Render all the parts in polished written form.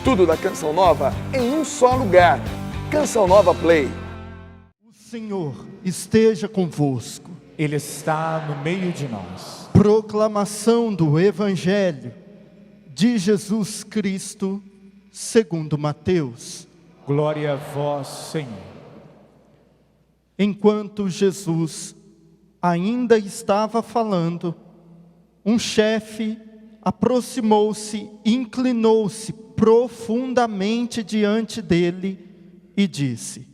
Tudo da Canção Nova em um só lugar. Canção Nova Play. O Senhor esteja convosco. Ele está no meio de nós. Proclamação do Evangelho de Jesus Cristo segundo Mateus. Glória a vós, Senhor. Enquanto Jesus ainda estava falando, um chefe aproximou-se, inclinou-se profundamente diante dele e disse: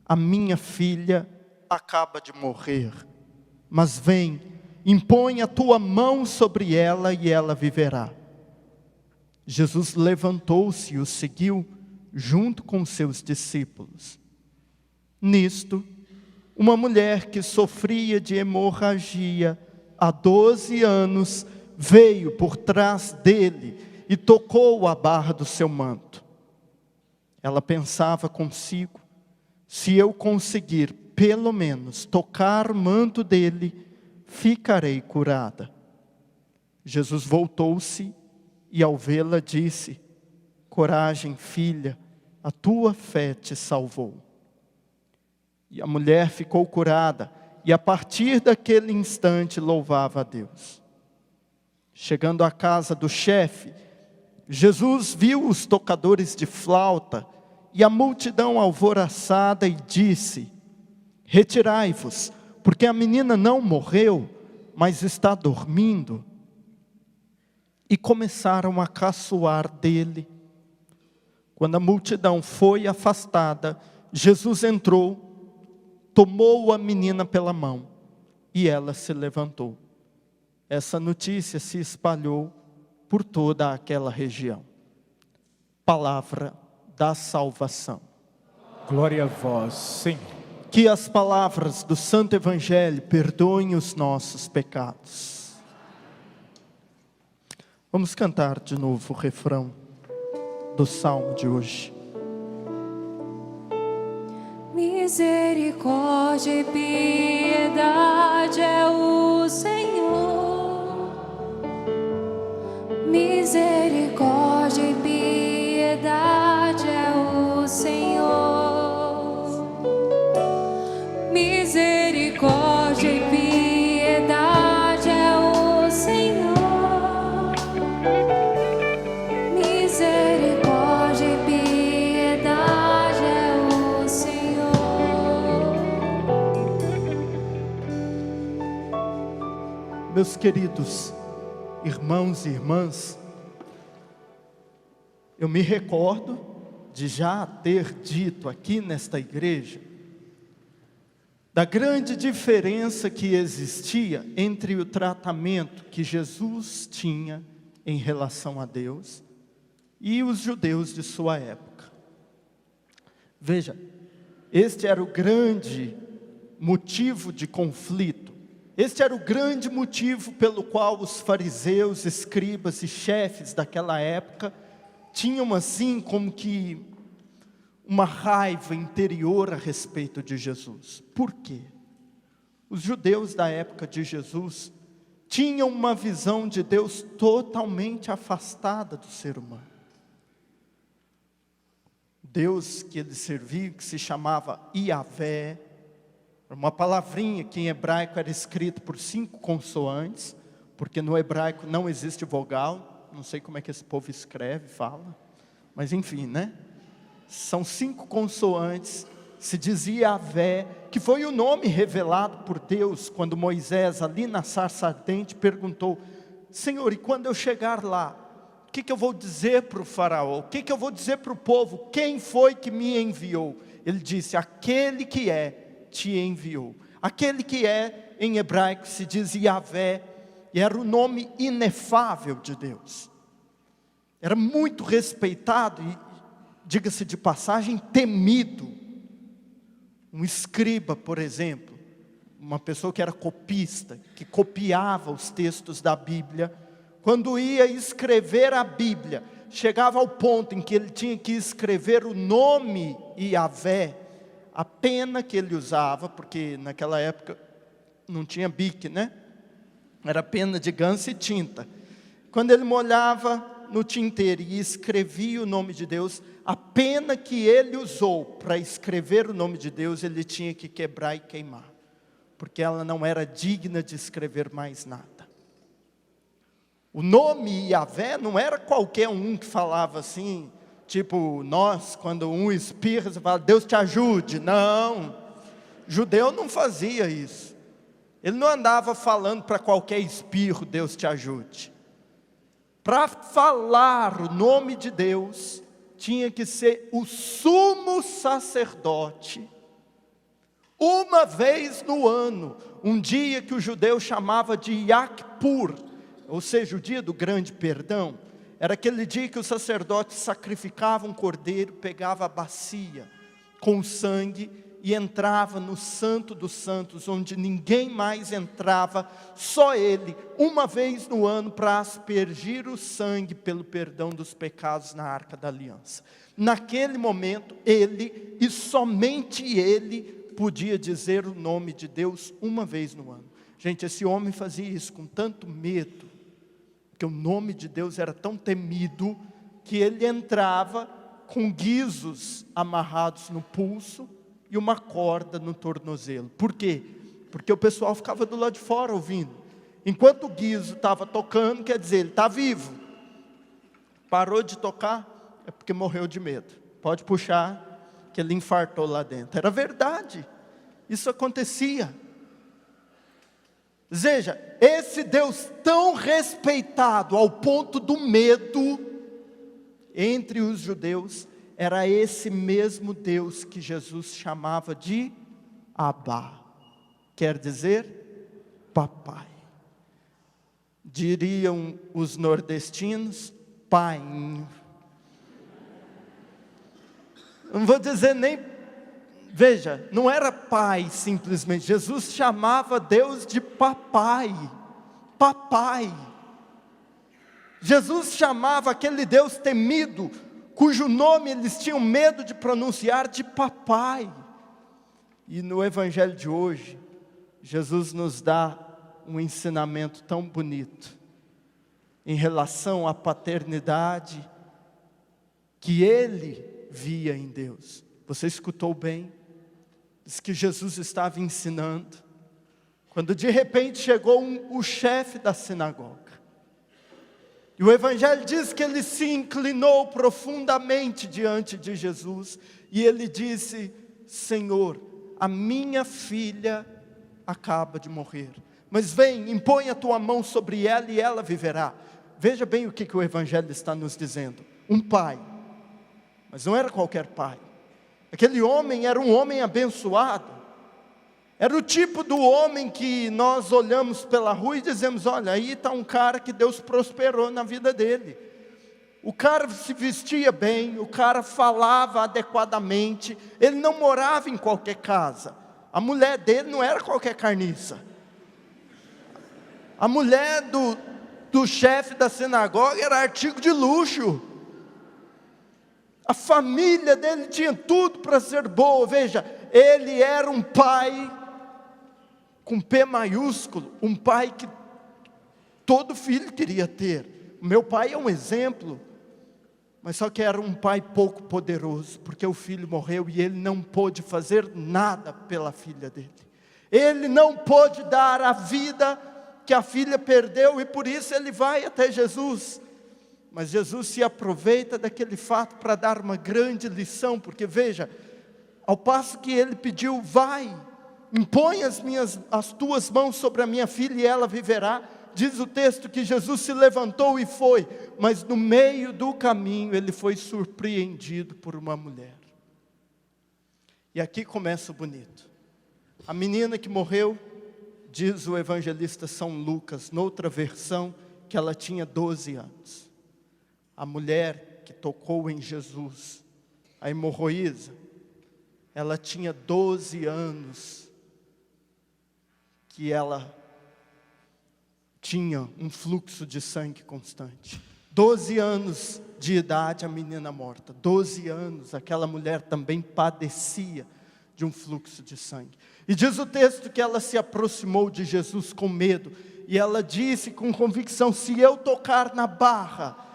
a minha filha acaba de morrer, mas vem, impõe a tua mão sobre ela e ela viverá. Jesus levantou-se e o seguiu junto com seus discípulos. Nisto, uma mulher que sofria de hemorragia há 12 anos veio por trás dele e tocou a barra do seu manto. Ela pensava consigo: se eu conseguir pelo menos tocar o manto dele, ficarei curada. Jesus voltou-se e ao vê-la disse: coragem, filha, a tua fé te salvou. E a mulher ficou curada, e a partir daquele instante louvava a Deus. Chegando à casa do chefe, Jesus viu os tocadores de flauta e a multidão alvoroçada e disse: retirai-vos, porque a menina não morreu, mas está dormindo. E começaram a caçoar dele. Quando a multidão foi afastada, Jesus entrou, tomou a menina pela mão e ela se levantou. Essa notícia se espalhou por toda aquela região. Palavra da salvação. Glória a vós, Senhor. Que as palavras do Santo Evangelho perdoem os nossos pecados. Vamos cantar de novo o refrão do salmo de hoje. Misericórdia e piedade é o Senhor. Misericórdia e piedade é o Senhor. Misericórdia e piedade é o Senhor. Misericórdia e piedade é o Senhor. Meus queridos irmãos e irmãs, eu me recordo de já ter dito aqui nesta igreja da grande diferença que existia entre o tratamento que Jesus tinha em relação a Deus e os judeus de sua época. Veja, este era o grande motivo de conflito. Este era o grande motivo pelo qual os fariseus, escribas e chefes daquela época tinham assim como que uma raiva interior a respeito de Jesus. Por quê? Os judeus da época de Jesus tinham uma visão de Deus totalmente afastada do ser humano. Deus que eles serviam, que se chamava Iavé, uma palavrinha que em hebraico era escrita por 5 consoantes, porque no hebraico não existe vogal, não sei como é que esse povo escreve, fala, mas enfim, né? São 5 consoantes, se dizia Iavé, que foi o nome revelado por Deus, quando Moisés, ali na sarça ardente, perguntou: Senhor, e quando eu chegar lá, o que eu vou dizer para o faraó? O que eu vou dizer para o povo? Quem foi que me enviou? Ele disse: aquele que é, te enviou. Aquele que é, em hebraico se diz Iavé, e era o nome inefável de Deus. Era muito respeitado e, diga-se de passagem, temido. Um escriba, por exemplo, uma pessoa que era copista, que copiava os textos da Bíblia, quando ia escrever a Bíblia, chegava ao ponto em que ele tinha que escrever o nome Iavé, a pena que ele usava, porque naquela época não tinha bique, né? Era pena de ganso e tinta. Quando ele molhava no tinteiro e escrevia o nome de Deus, a pena que ele usou para escrever o nome de Deus, ele tinha que quebrar e queimar, porque ela não era digna de escrever mais nada. O nome Yahvé não era qualquer um que falava assim, tipo nós, quando um espirra, você fala, Deus te ajude. Não, judeu não fazia isso. Ele não andava falando para qualquer espirro, Deus te ajude. Para falar o nome de Deus, tinha que ser o sumo sacerdote, uma vez no ano, um dia que o judeu chamava de Yom Kippur, ou seja, o dia do grande perdão. Era aquele dia que o sacerdote sacrificava um cordeiro, pegava a bacia com o sangue e entrava no Santo dos Santos, onde ninguém mais entrava, só ele, uma vez no ano, para aspergir o sangue pelo perdão dos pecados na Arca da Aliança. Naquele momento, ele, e somente ele, podia dizer o nome de Deus uma vez no ano. Gente, esse homem fazia isso com tanto medo, porque o nome de Deus era tão temido, que ele entrava com guizos amarrados no pulso, e uma corda no tornozelo. Por quê? Porque o pessoal ficava do lado de fora ouvindo. Enquanto o guizo estava tocando, quer dizer, ele está vivo. Parou de tocar, é porque morreu de medo. Pode puxar, que ele infartou lá dentro. Era verdade, isso acontecia. Veja, esse Deus tão respeitado ao ponto do medo entre os judeus, era esse mesmo Deus que Jesus chamava de Abba, quer dizer, papai. Diriam os nordestinos, painho. Não vou dizer nem, veja, não era pai simplesmente, Jesus chamava Deus de papai, papai. Jesus chamava aquele Deus temido, cujo nome eles tinham medo de pronunciar, de papai. E no evangelho de hoje, Jesus nos dá um ensinamento tão bonito, em relação à paternidade, que ele via em Deus. Você escutou bem? Diz que Jesus estava ensinando, quando de repente chegou o chefe da sinagoga. E o evangelho diz que ele se inclinou profundamente diante de Jesus, e ele disse, Senhor, a minha filha acaba de morrer, mas vem, impõe a tua mão sobre ela e ela viverá. Veja bem o que o evangelho está nos dizendo. Um pai, mas não era qualquer pai. Aquele homem era um homem abençoado. Era o tipo do homem que nós olhamos pela rua e dizemos, olha, aí está um cara que Deus prosperou na vida dele. O cara se vestia bem, o cara falava adequadamente, ele não morava em qualquer casa. A mulher dele não era qualquer carniça. A mulher do chefe da sinagoga era artigo de luxo. A família dele tinha tudo para ser boa. Veja, ele era um pai com P maiúsculo, um pai que todo filho queria ter. O meu pai é um exemplo, mas só que era um pai pouco poderoso, porque o filho morreu e ele não pôde fazer nada pela filha dele. Ele não pôde dar a vida que a filha perdeu, e por isso ele vai até Jesus. Mas Jesus se aproveita daquele fato para dar uma grande lição, porque veja, ao passo que ele pediu, vai, impõe as tuas mãos sobre a minha filha e ela viverá. Diz o texto que Jesus se levantou e foi, mas no meio do caminho ele foi surpreendido por uma mulher. E aqui começa o bonito. A menina que morreu, diz o evangelista São Lucas, noutra versão, que ela tinha 12 anos. A mulher que tocou em Jesus, a hemorroísa, ela tinha 12 anos, que ela tinha um fluxo de sangue constante. 12 anos de idade a menina morta. 12 anos, aquela mulher também padecia de um fluxo de sangue. E diz o texto que ela se aproximou de Jesus com medo, e ela disse com convicção, se eu tocar na barra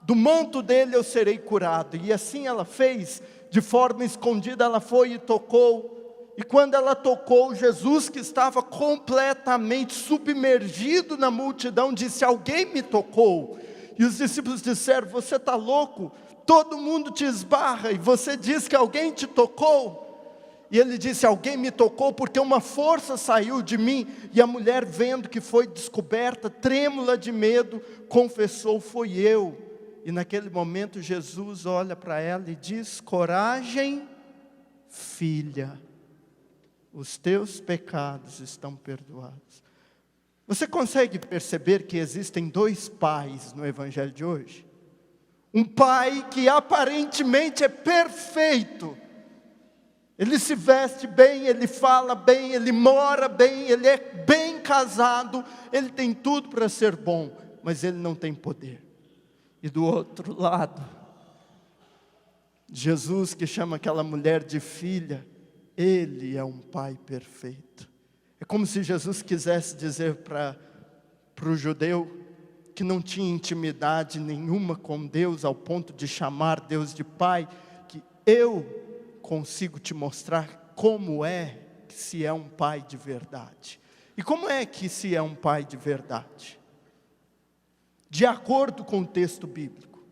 do manto dele eu serei curado. E assim ela fez, de forma escondida ela foi e tocou. E quando ela tocou, Jesus, que estava completamente submergido na multidão, disse: alguém me tocou. E os discípulos disseram: você está louco? Todo mundo te esbarra e você diz que alguém te tocou. E ele disse: alguém me tocou porque uma força saiu de mim. E a mulher, vendo que foi descoberta, trêmula de medo, confessou: foi eu. E naquele momento Jesus olha para ela e diz: coragem, filha, os teus pecados estão perdoados. Você consegue perceber que existem dois pais no evangelho de hoje? Um pai que aparentemente é perfeito. Ele se veste bem, ele fala bem, ele mora bem, ele é bem casado, ele tem tudo para ser bom, mas ele não tem poder. E do outro lado, Jesus, que chama aquela mulher de filha, ele é um pai perfeito. É como se Jesus quisesse dizer para o judeu que não tinha intimidade nenhuma com Deus, ao ponto de chamar Deus de pai, que eu consigo te mostrar como é que se é um pai de verdade. E como é que se é um pai de verdade? De acordo com o texto bíblico,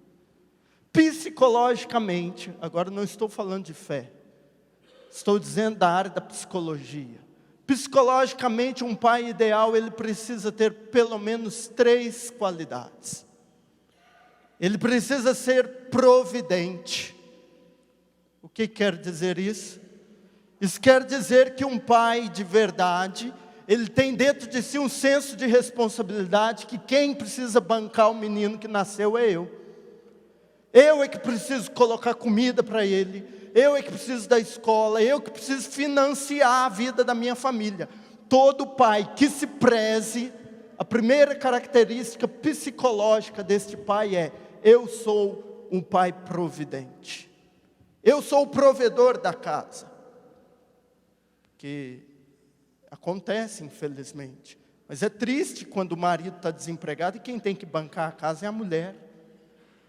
psicologicamente, agora não estou falando de fé, estou dizendo da área da psicologia. Psicologicamente, um pai ideal, ele precisa ter pelo menos 3 qualidades. Ele precisa ser providente. O que quer dizer isso? Isso quer dizer que um pai de verdade, ele tem dentro de si um senso de responsabilidade, que quem precisa bancar o menino que nasceu é eu. Eu é que preciso colocar comida para ele, eu é que preciso da escola, eu que preciso financiar a vida da minha família. Todo pai que se preze, a primeira característica psicológica deste pai é: eu sou um pai providente. Eu sou o provedor da casa. Que acontece, infelizmente. Mas é triste quando o marido está desempregado e quem tem que bancar a casa é a mulher.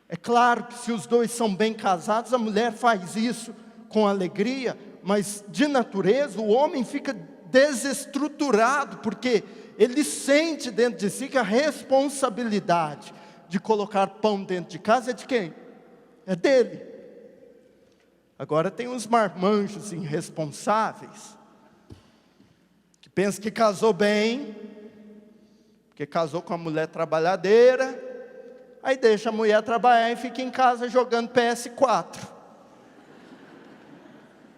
É claro que se os dois são bem casados, a mulher faz isso com alegria, mas de natureza o homem fica desestruturado, porque ele sente dentro de si que a responsabilidade de colocar pão dentro de casa é de quem? É dele. Agora tem uns marmanjos irresponsáveis, que pensam que casou bem, porque casou com a mulher trabalhadeira, aí deixa a mulher trabalhar e fica em casa jogando PS4.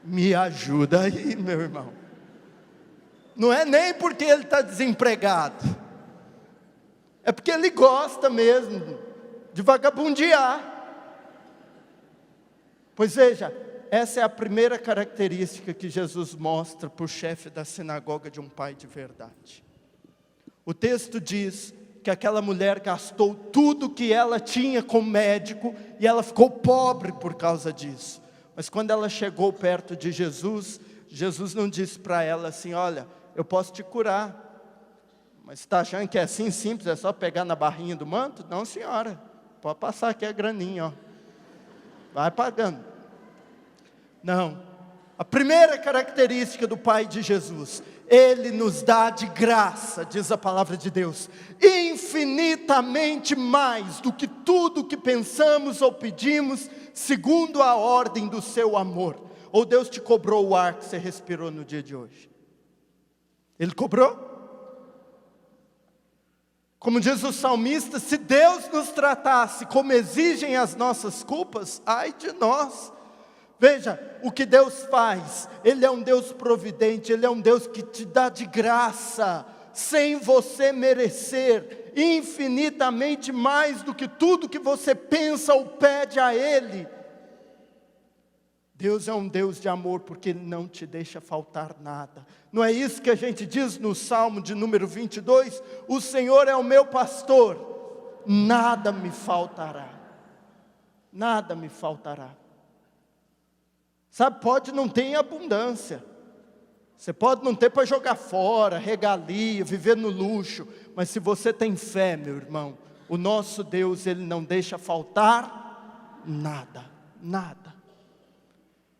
Me ajuda aí, meu irmão. Não é nem porque ele está desempregado, é porque ele gosta mesmo de vagabundear. Pois veja, essa é a primeira característica que Jesus mostra para o chefe da sinagoga de um pai de verdade. O texto diz que aquela mulher gastou tudo que ela tinha com médico e ela ficou pobre por causa disso. Mas quando ela chegou perto de Jesus, Jesus não disse para ela assim: olha, eu posso te curar, mas está achando que é assim simples, é só pegar na barrinha do manto? Não, senhora, pode passar aqui a graninha, ó. Vai pagando. Não, a primeira característica do pai de Jesus: ele nos dá de graça, diz a palavra de Deus, infinitamente mais do que tudo que pensamos ou pedimos, segundo a ordem do seu amor. Ou Deus te cobrou o ar que você respirou no dia de hoje? Ele cobrou? Como diz o salmista, se Deus nos tratasse como exigem as nossas culpas, ai de nós. Veja, o que Deus faz, Ele é um Deus providente, Ele é um Deus que te dá de graça, sem você merecer, infinitamente mais do que tudo que você pensa ou pede a Ele. Deus é um Deus de amor, porque Ele não te deixa faltar nada. Não é isso que a gente diz no Salmo de número 22? O Senhor é o meu pastor, nada me faltará. Nada me faltará. Sabe, pode não ter em abundância. Você pode não ter para jogar fora, regalia, viver no luxo. Mas se você tem fé, meu irmão, O nosso Deus, Ele não deixa faltar nada, nada.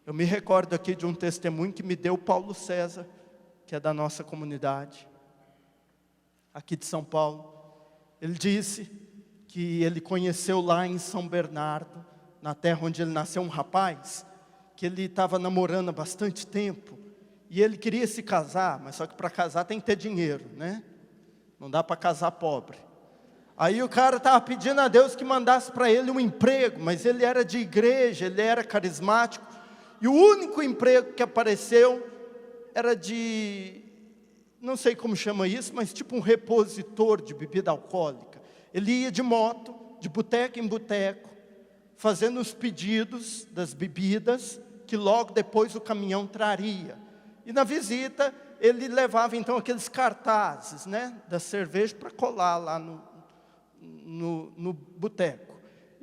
Eu me recordo aqui de um testemunho que me deu Paulo César, que é da nossa comunidade, aqui de São Paulo. Ele disse que ele conheceu lá em São Bernardo, na terra onde ele nasceu, um rapaz, que ele estava namorando há bastante tempo, e ele queria se casar, mas só que para casar tem que ter dinheiro, né? Não dá para casar pobre. Aí o cara estava pedindo a Deus que mandasse para ele um emprego, mas ele era de igreja, ele era carismático, e o único emprego que apareceu era de, não sei como chama isso, mas tipo um repositor de bebida alcoólica. Ele ia de moto, de boteco em boteco, fazendo os pedidos das bebidas, que logo depois o caminhão traria. E na visita, ele levava então aqueles cartazes, né, da cerveja para colar lá no boteco.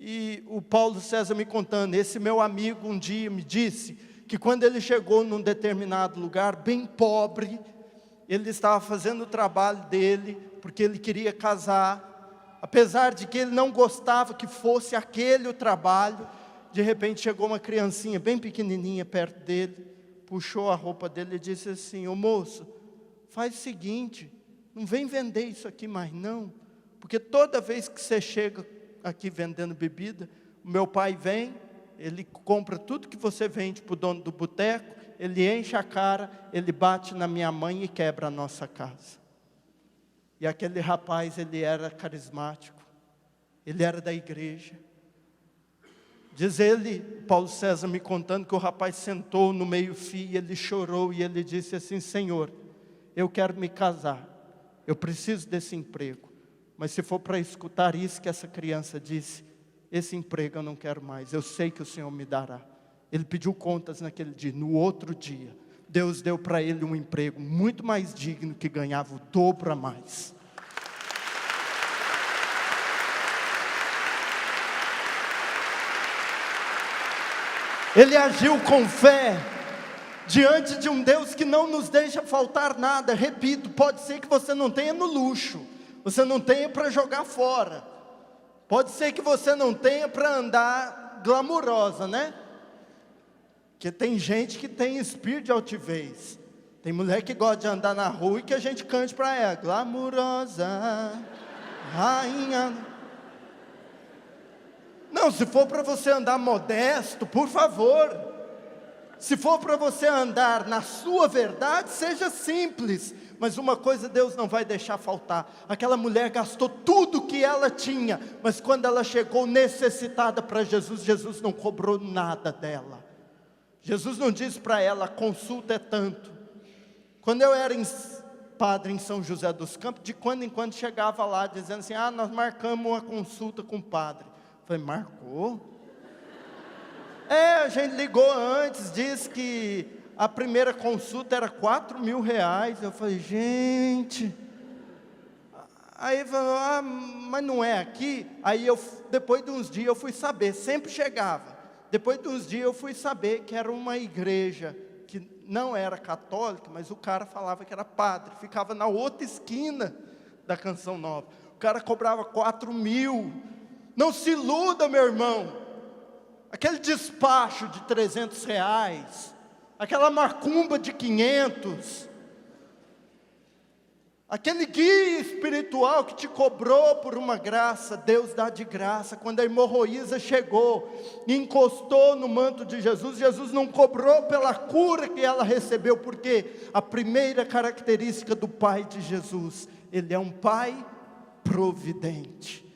E o Paulo César me contando, esse meu amigo um dia me disse que quando ele chegou num determinado lugar, bem pobre, ele estava fazendo o trabalho dele, porque ele queria casar, apesar de que ele não gostava que fosse aquele o trabalho. De repente chegou uma criancinha bem pequenininha perto dele, puxou a roupa dele e disse assim: ô moço, faz o seguinte, não vem vender isso aqui mais não, porque toda vez que você chega aqui vendendo bebida, o meu pai vem, ele compra tudo que você vende para o dono do boteco, ele enche a cara, ele bate na minha mãe e quebra a nossa casa. E aquele rapaz, ele era carismático, ele era da igreja. Diz ele, Paulo César me contando, que o rapaz sentou no meio-fio, ele chorou e ele disse assim: Senhor, eu quero me casar, eu preciso desse emprego, mas se for para escutar isso que essa criança disse, esse emprego eu não quero mais, eu sei que o Senhor me dará. Ele pediu contas naquele dia. No outro dia, Deus deu para ele um emprego muito mais digno, que ganhava o dobro a mais. Ele agiu com fé, diante de um Deus que não nos deixa faltar nada. Repito, pode ser que você não tenha no luxo, você não tenha para jogar fora, pode ser que você não tenha para andar glamurosa, né? Porque tem gente que tem espírito de altivez. Tem mulher que gosta de andar na rua e que a gente cante para ela: glamurosa, rainha. Não, se for para você andar modesto, por favor. Se for para você andar na sua verdade, seja simples. Mas uma coisa Deus não vai deixar faltar: aquela mulher gastou tudo que ela tinha, mas quando ela chegou necessitada para Jesus, Jesus não cobrou nada dela. Jesus não disse para ela: a consulta é tanto. Quando eu era padre em São José dos Campos, de quando em quando chegava lá dizendo assim: nós marcamos uma consulta com o padre. Eu falei: marcou? A gente ligou antes, disse que a primeira consulta era R$4.000. Eu falei: gente. Aí ele falou: mas não é aqui? Aí depois de uns dias eu fui saber, sempre chegava. Depois de uns dias eu fui saber que era uma igreja que não era católica, mas o cara falava que era padre, ficava na outra esquina da Canção Nova. O cara cobrava R$4.000. Não se iluda, meu irmão. Aquele despacho de R$300, aquela macumba de 500, aquele guia espiritual que te cobrou por uma graça, Deus dá de graça. Quando a hemorroísa chegou e encostou no manto de Jesus, Jesus não cobrou pela cura que ela recebeu, porque a primeira característica do Pai de Jesus, Ele é um Pai providente.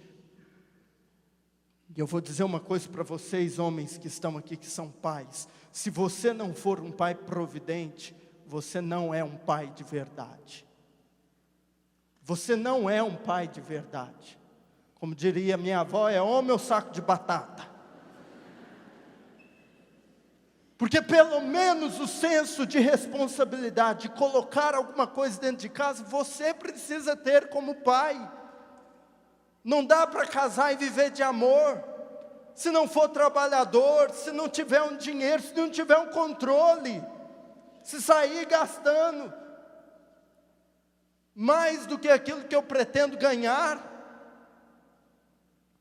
E eu vou dizer uma coisa para vocês, homens que estão aqui, que são pais: se você não for um pai providente, você não é um pai de verdade. Você não é um pai de verdade. Como diria minha avó, é homem ou saco de batata. Porque pelo menos o senso de responsabilidade, de colocar alguma coisa dentro de casa, você precisa ter como pai. Não dá para casar e viver de amor, se não for trabalhador, se não tiver um dinheiro, se não tiver um controle, se sair gastando mais do que aquilo que eu pretendo ganhar.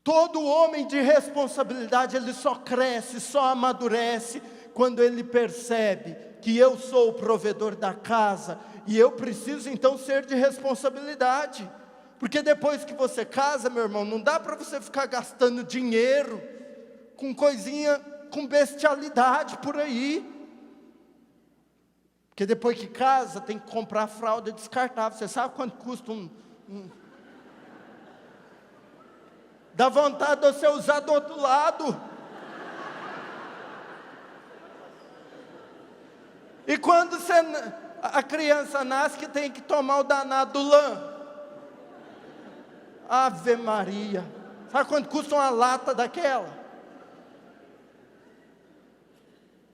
Todo homem de responsabilidade, ele só cresce, só amadurece, quando ele percebe que eu sou o provedor da casa, e eu preciso então ser de responsabilidade. Porque depois que você casa, meu irmão, não dá para você ficar gastando dinheiro com coisinha, com bestialidade por aí. Porque depois que casa, tem que comprar fralda descartável. Você sabe quanto custa Dá vontade de você usar do outro lado. E quando a criança nasce, que tem que tomar o danado do lã. Ave Maria. Sabe quanto custa uma lata daquela?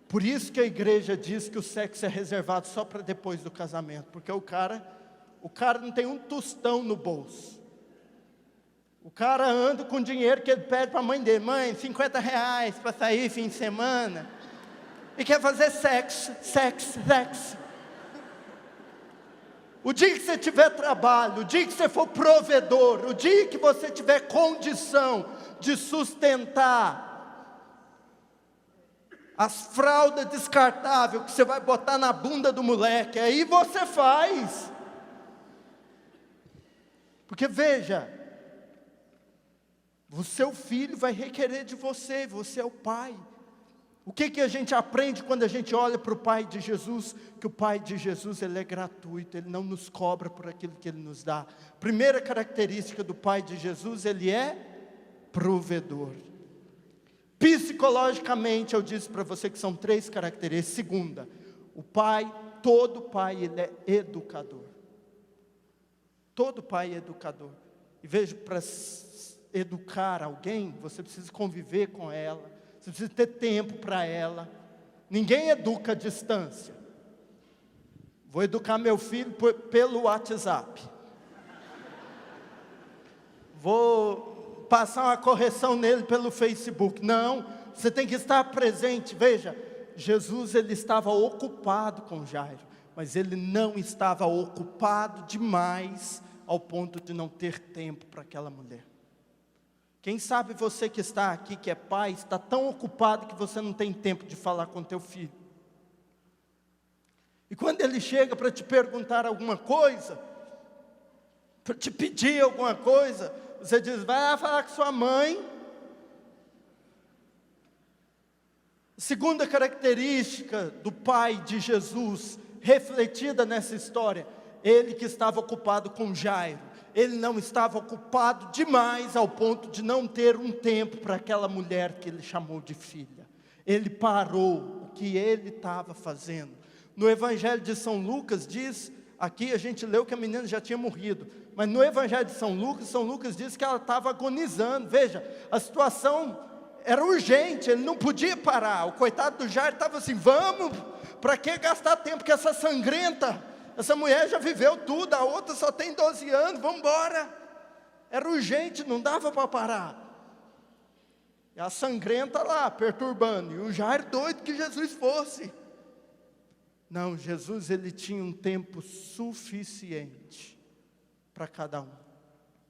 Por isso que a igreja diz que o sexo é reservado só para depois do casamento. Porque o cara não tem um tostão no bolso. O cara anda com dinheiro que ele pede para a mãe dele. Mãe, R$50 para sair fim de semana. E quer fazer sexo. O dia que você tiver trabalho, o dia que você for provedor, o dia que você tiver condição de sustentar as fraldas descartáveis que você vai botar na bunda do moleque, aí você faz. Porque veja, o seu filho vai requerer de você, você é o pai. O que a gente aprende quando a gente olha para o Pai de Jesus? Que o Pai de Jesus, ele é gratuito, ele não nos cobra por aquilo que ele nos dá. Primeira característica do Pai de Jesus, ele é provedor. Psicologicamente, eu disse para você que são 3 características. Segunda, o pai, todo pai, ele é educador. Todo pai é educador. E veja, para educar alguém, você precisa conviver com ela. Você precisa ter tempo para ela. Ninguém educa à distância. Vou educar meu filho pelo WhatsApp. Vou passar uma correção nele pelo Facebook. Não, você tem que estar presente. Veja, Jesus, ele estava ocupado com Jairo, mas ele não estava ocupado demais ao ponto de não ter tempo para aquela mulher. Quem sabe você que está aqui, que é pai, está tão ocupado que você não tem tempo de falar com teu filho. E quando ele chega para te perguntar alguma coisa, para te pedir alguma coisa, você diz, vai lá falar com sua mãe. Segunda característica do pai de Jesus, refletida nessa história, ele que estava ocupado com Jairo. Ele não estava ocupado demais ao ponto de não ter um tempo para aquela mulher que ele chamou de filha. Ele parou o que ele estava fazendo. No Evangelho de São Lucas diz, aqui a gente leu que a menina já tinha morrido, mas no Evangelho de São Lucas diz que ela estava agonizando. Veja, a situação era urgente, ele não podia parar. O coitado do Jairo estava assim, vamos, para que gastar tempo com essa sangrenta? Essa mulher já viveu tudo, a outra só tem 12 anos, vamos embora. Era urgente, não dava para parar. E a sangrenta lá, perturbando, e o Jairo doido que Jesus fosse. Não, Jesus, ele tinha um tempo suficiente para cada um.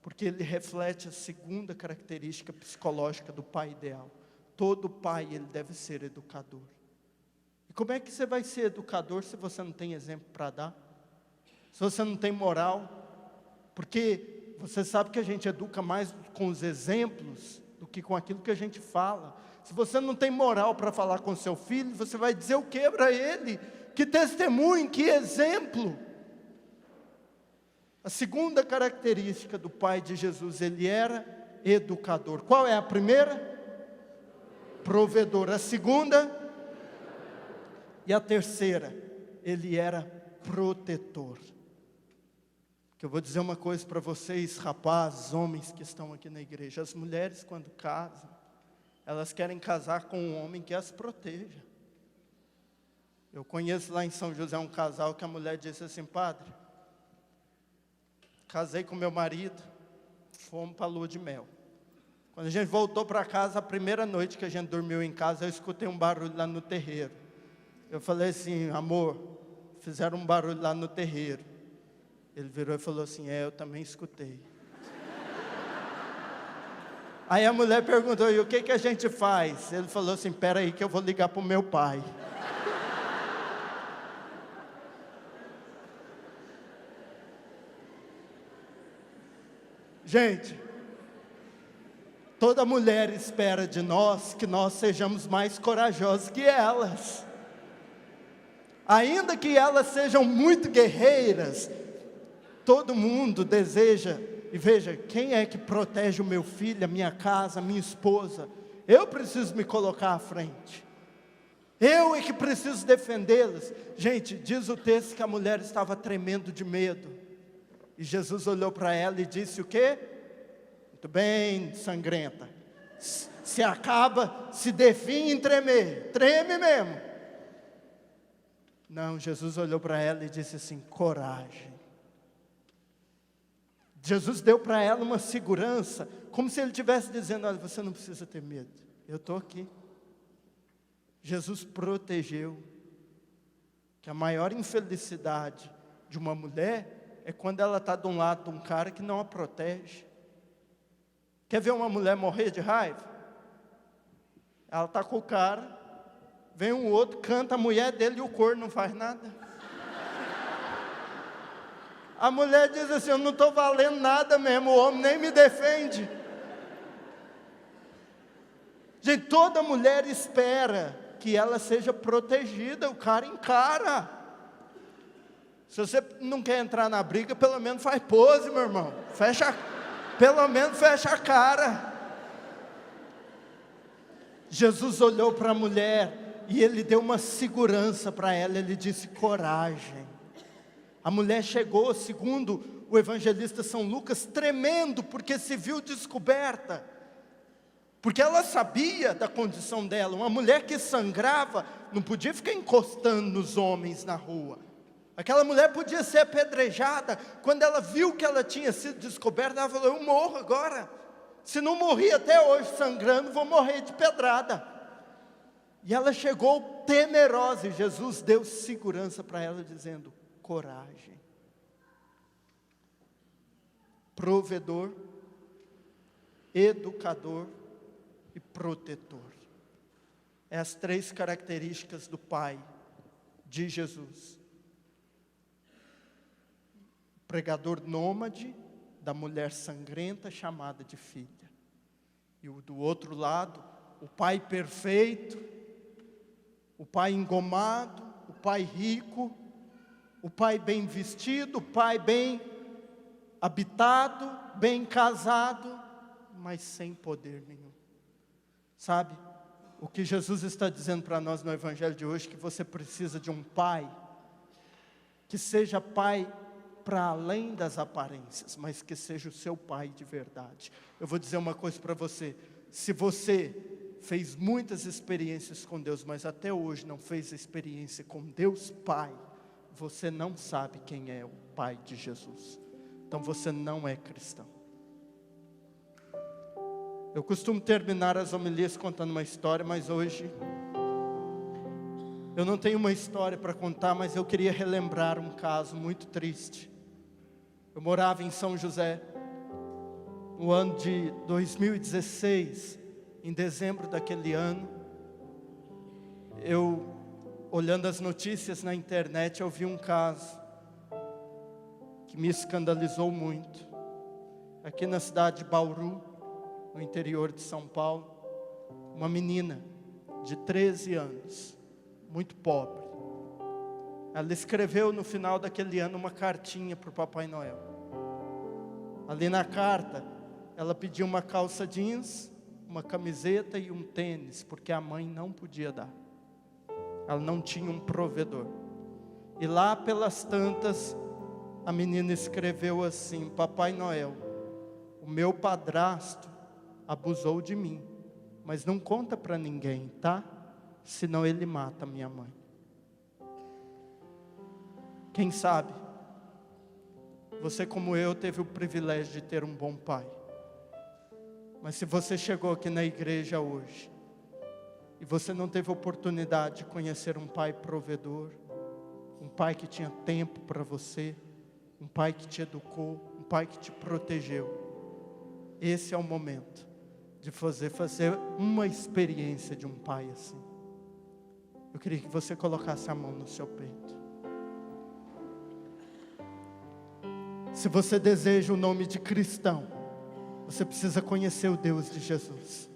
Porque ele reflete a segunda característica psicológica do pai ideal. Todo pai, ele deve ser educador. E como é que você vai ser educador se você não tem exemplo para dar? Se você não tem moral? Porque você sabe que a gente educa mais com os exemplos do que com aquilo que a gente fala. Se você não tem moral para falar com seu filho, você vai dizer o que para ele? Que testemunho, que exemplo. A segunda característica do pai de Jesus, ele era educador. Qual é a primeira? Provedor. A segunda? E a terceira? Ele era protetor. Que eu vou dizer uma coisa para vocês, rapazes, homens que estão aqui na igreja. As mulheres, quando casam, elas querem casar com um homem que as proteja. Eu conheço lá em São José um casal que a mulher disse assim, padre, casei com meu marido, fomos para a lua de mel. Quando a gente voltou para casa, a primeira noite que a gente dormiu em casa, eu escutei um barulho lá no terreiro. Eu falei assim, amor, fizeram um barulho lá no terreiro. Ele virou e falou assim, eu também escutei. Aí a mulher perguntou, e o que a gente faz? Ele falou assim, espera aí que eu vou ligar para o meu pai. Gente, toda mulher espera de nós que nós sejamos mais corajosos que elas. Ainda que elas sejam muito guerreiras, todo mundo deseja, e veja, quem é que protege o meu filho, a minha casa, a minha esposa? Eu preciso me colocar à frente. Eu é que preciso defendê-las. Gente, diz o texto que a mulher estava tremendo de medo. E Jesus olhou para ela e disse o quê? Muito bem, sangrenta. Se acaba, se definha em tremer. Treme mesmo. Não, Jesus olhou para ela e disse assim, coragem. Jesus deu para ela uma segurança, como se ele estivesse dizendo, olha, você não precisa ter medo, eu estou aqui. Jesus protegeu. Que a maior infelicidade de uma mulher é quando ela está de um lado de um cara que não a protege. Quer ver uma mulher morrer de raiva? Ela está com o cara, vem um outro, canta a mulher dele e o corno não faz nada. A mulher diz assim, eu não estou valendo nada mesmo, o homem nem me defende. Gente, toda mulher espera que ela seja protegida, o cara encara. Se você não quer entrar na briga, pelo menos faz pose, meu irmão. Pelo menos fecha a cara. Jesus olhou para a mulher e ele deu uma segurança para ela, ele disse, coragem. A mulher chegou, segundo o evangelista São Lucas, tremendo, porque se viu descoberta. Porque ela sabia da condição dela. Uma mulher que sangrava, não podia ficar encostando nos homens na rua. Aquela mulher podia ser apedrejada. Quando ela viu que ela tinha sido descoberta, ela falou, eu morro agora. Se não morri até hoje sangrando, vou morrer de pedrada. E ela chegou temerosa, e Jesus deu segurança para ela, dizendo, coragem. Provedor, educador e protetor. É as três características do Pai de Jesus. Pregador nômade da mulher sangrenta chamada de filha. E do outro lado, o Pai perfeito, o Pai engomado, o Pai rico, o Pai bem vestido, o Pai bem habitado, bem casado, mas sem poder nenhum. Sabe, o que Jesus está dizendo para nós no Evangelho de hoje, que você precisa de um Pai, que seja Pai para além das aparências, mas que seja o seu Pai de verdade. Eu vou dizer uma coisa para você, se você fez muitas experiências com Deus, mas até hoje não fez experiência com Deus Pai, você não sabe quem é o Pai de Jesus. Então você não é cristão. Eu costumo terminar as homilias contando uma história, mas hoje eu não tenho uma história para contar, mas eu queria relembrar um caso muito triste. Eu morava em São José, no ano de 2016, em dezembro daquele ano. Olhando as notícias na internet, eu vi um caso que me escandalizou muito. Aqui na cidade de Bauru, no interior de São Paulo, uma menina de 13 anos, muito pobre. Ela escreveu no final daquele ano uma cartinha para o Papai Noel. Ali na carta, ela pediu uma calça jeans, uma camiseta e um tênis, porque a mãe não podia dar. Ela não tinha um provedor. E lá pelas tantas, a menina escreveu assim: Papai Noel, o meu padrasto abusou de mim, mas não conta para ninguém, tá? Senão ele mata minha mãe. Quem sabe, você como eu teve o privilégio de ter um bom pai. Mas se você chegou aqui na igreja hoje, e você não teve oportunidade de conhecer um pai provedor, um pai que tinha tempo para você, um pai que te educou, um pai que te protegeu, esse é o momento de fazer uma experiência de um pai assim. Eu queria que você colocasse a mão no seu peito. Se você deseja o nome de cristão, você precisa conhecer o Deus de Jesus.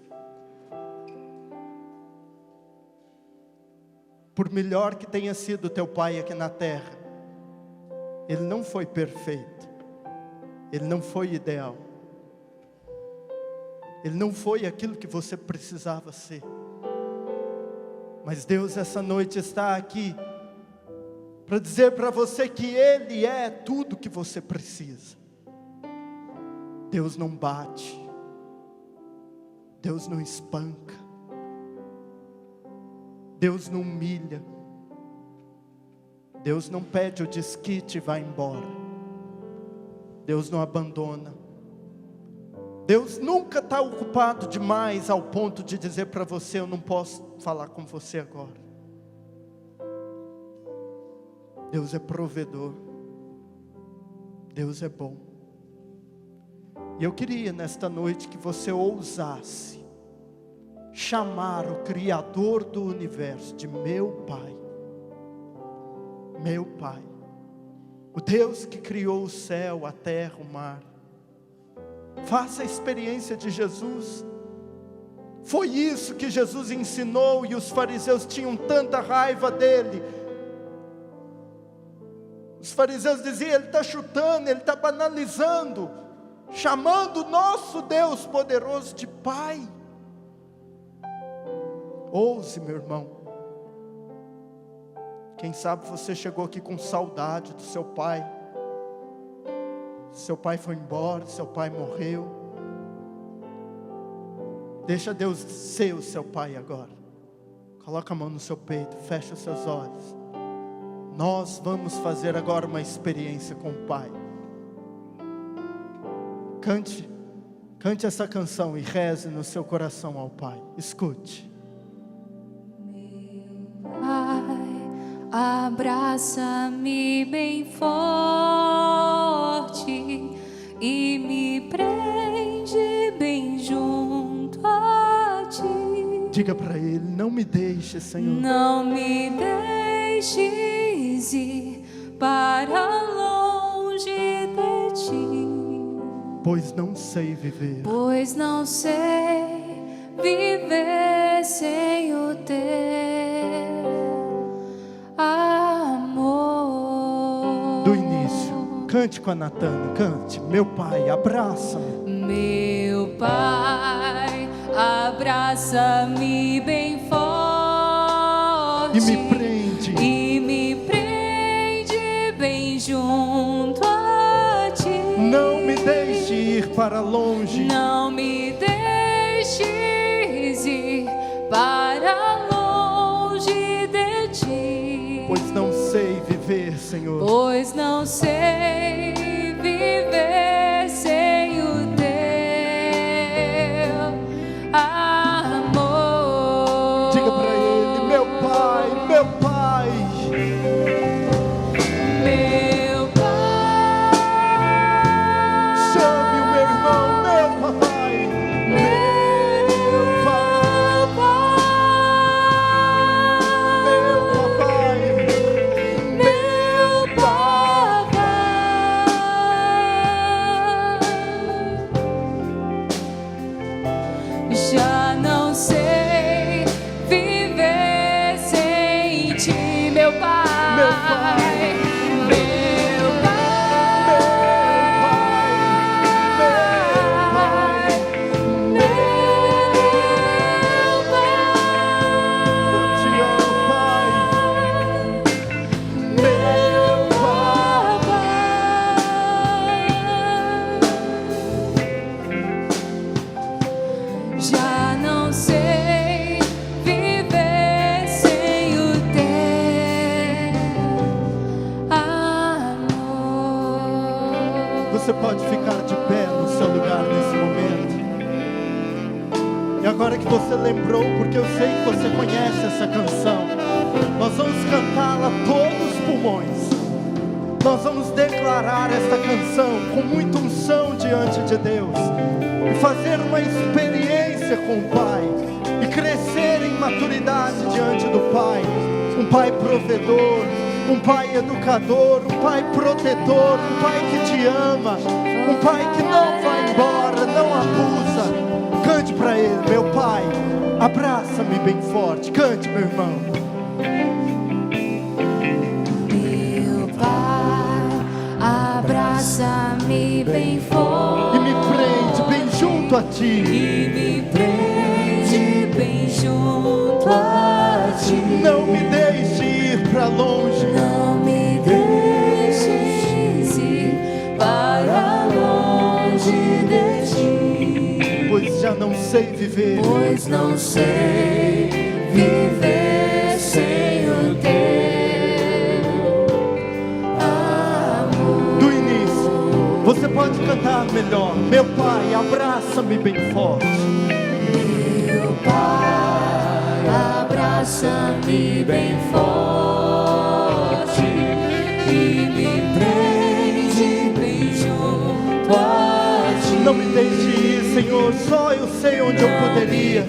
Por melhor que tenha sido teu pai aqui na terra, ele não foi perfeito, ele não foi ideal, ele não foi aquilo que você precisava ser. Mas Deus essa noite está aqui para dizer para você que Ele é tudo que você precisa. Deus não bate, Deus não espanca, Deus não humilha, Deus não pede o desquite e vai embora, Deus não abandona, Deus nunca está ocupado demais ao ponto de dizer para você: eu não posso falar com você agora. Deus é provedor, Deus é bom. E eu queria nesta noite que você ousasse chamar o Criador do universo de meu Pai. Meu Pai, o Deus que criou o céu, a terra, o mar. Faça a experiência de Jesus. Foi isso que Jesus ensinou e os fariseus tinham tanta raiva dele. Os fariseus diziam: ele está chutando, ele está banalizando, chamando o nosso Deus poderoso de Pai. Ouse, meu irmão. Quem sabe você chegou aqui com saudade do seu pai. Seu pai foi embora, seu pai morreu. Deixa Deus ser o seu pai agora. Coloca a mão no seu peito, fecha os seus olhos. Nós vamos fazer agora uma experiência com o Pai. Cante essa canção e reze no seu coração ao Pai. Escute. Pai, abraça-me bem forte e me prende bem junto a ti. Diga para Ele: não me deixe, Senhor. Não me deixes ir para longe de ti, pois não sei viver. pois não sei viver sem o teu amor. Do início, cante com a Natana, cante. Meu Pai, abraça-me. Meu Pai, abraça-me bem forte E me prende bem junto a ti. Não me deixe ir para longe. Não me deixes ir para longe de ti, Pois não sei viver, Senhor. pois não sei viver sem o teu amor. Diga para Ele: meu Pai, meu Pai. Meu Pai, Chame o meu irmão, meu Pai. Meu Pai, meu Papai. meu papai. Já não sei viver sem ti, meu Pai. Meu Pai. Meu Pai. Meu Te amo, Pai. Meu papai. Já não sei viver sem o teu amor. Você pode ficar de pé no seu lugar nesse momento. E agora que você lembrou, porque eu sei que você conhece essa canção, nós vamos cantá-la a todos os pulmões. Nós vamos declarar esta canção com muita unção diante de Deus e fazer uma experiência experiência com o Pai e crescer em maturidade diante do Pai. Um Pai provedor, um Pai educador, um Pai protetor, um Pai que te ama, um Pai que não vai embora, não abusa. Cante para Ele, meu Pai, abraça-me bem forte. Cante, meu irmão. Meu Pai, abraça-me bem forte E me prende bem junto a Ti. e me prende bem junto a Ti. Não me deixe ir para longe. Não me deixes ir para longe de Ti, Pois já não sei viver. pois não sei viver sem o Teu amor. Do início, você pode cantar melhor. Meu Pai, abraça-me bem forte. Meu Pai, abraça-me bem forte e me prende bem junto a Ti. Não me deixe ir, Senhor. Só eu sei onde eu poderia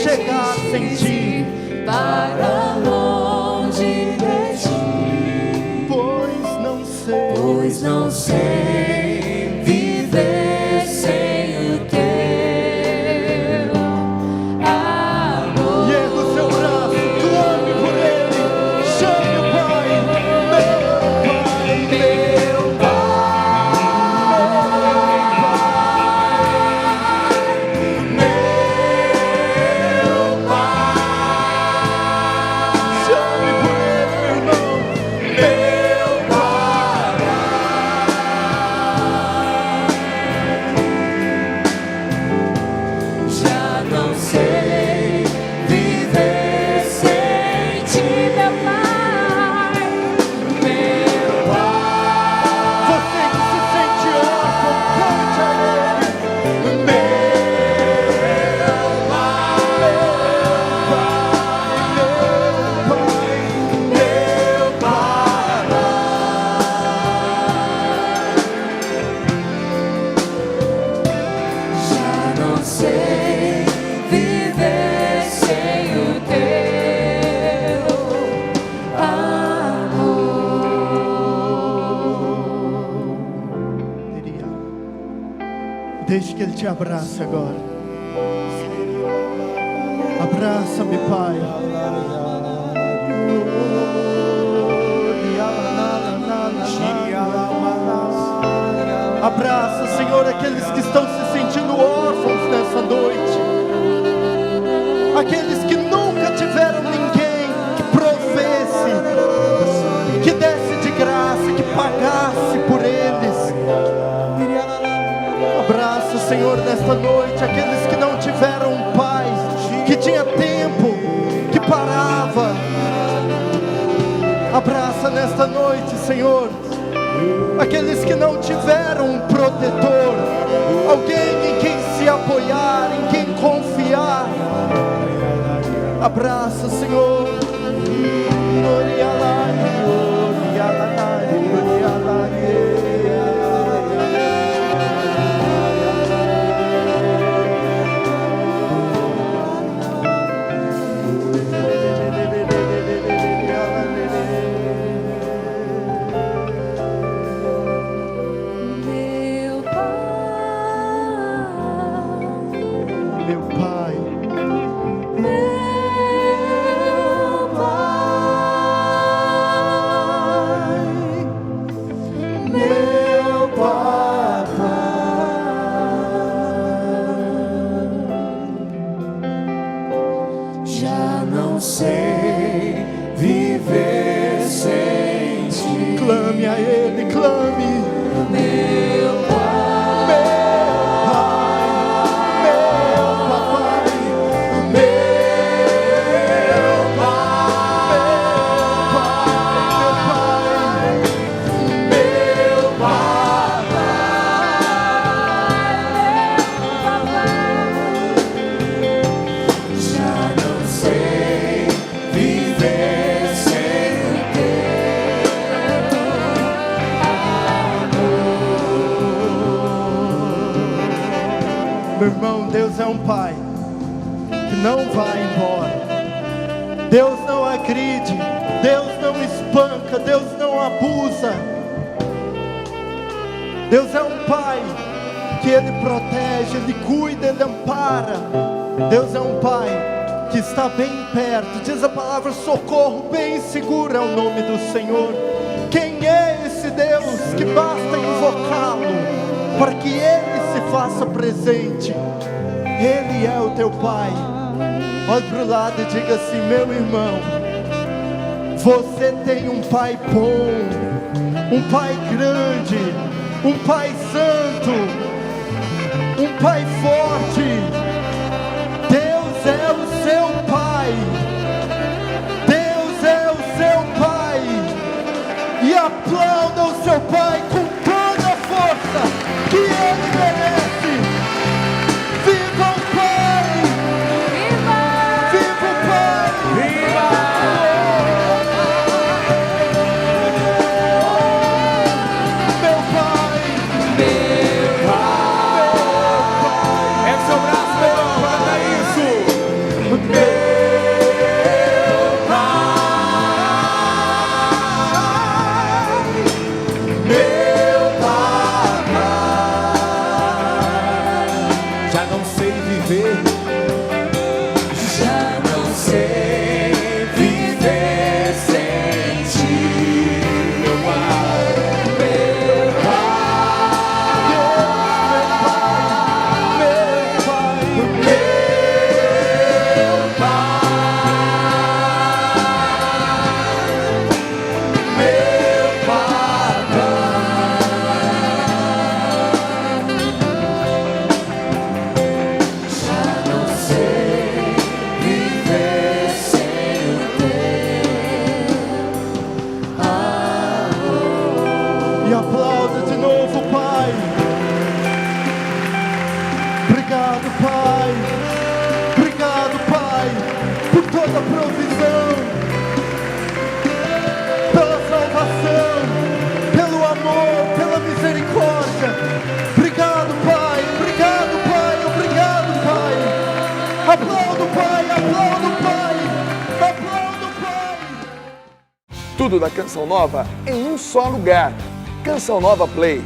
chegar sem Ti. Para longe de Ti, pois não sei viver sem o Teu amor. E erga o seu braço, clame por Ele. Chame o Pai. Meu Chame por Ele, meu irmão. Já não sei viver sem Ti, meu Pai, meu Pai. Você que se sente órfão, cante a Ele. Já não sei viver sem o Teu amor. Deixe que Ele te abrace agora. Abraça-me, Pai. Abraça, Senhor, aqueles que estão se sentindo órfãos nessa noite. Aqueles que nunca tiveram ninguém que provesse, que desse de graça, que pagasse por eles. Abraça, Senhor, nesta noite aqueles que não tiveram um pai, que tinha tempo, que parava. Abraça nesta noite, Senhor, aqueles que não tiveram um protetor, alguém em quem se apoiar, em quem confiar. Abraça, Senhor. Meu Pai, Meu Pai, meu Pai, meu Papai. Já não sei viver sem Ti. clame a Ele, clame. Meu Pai, Meu papai, meu já não sei viver sem o Teu amor. meu irmão, Deus é um pai não vai embora. Deus não agride, Deus não espanca, Deus não abusa. Deus é um Pai que Ele protege, Ele cuida, Ele ampara. Deus é um Pai que está bem perto. Diz a palavra: socorro bem seguro é o nome do Senhor. Quem é esse Deus que basta invocá-lo para que Ele se faça presente? Ele é o teu Pai. Olhe para o lado e diga assim: meu irmão, você tem um Pai bom, um Pai grande, um Pai santo, um Pai forte. Deus é o seu Pai. Deus é o seu Pai. E aplauda o seu Pai com toda a força que Ele merece. Viva o Pai! Viva! Viva o Pai! Viva! Meu Pai! Meu Pai! É o seu braço, meu irmão, para dar isso! Meu Pai! Já não sei viver. Já não sei viver sem ti, meu Pai. Meu Pai. Meu Pai! E aplauda de novo, Pai. Obrigado, Pai. Obrigado, Pai, por toda a provisão, pela salvação, pelo amor, pela misericórdia. Obrigado, Pai. Obrigado, Pai. Obrigado, Pai. Aplauda o Pai. Aplauda o Pai. Aplauda o Pai. Tudo da Canção Nova em um só lugar. Canção Nova Play.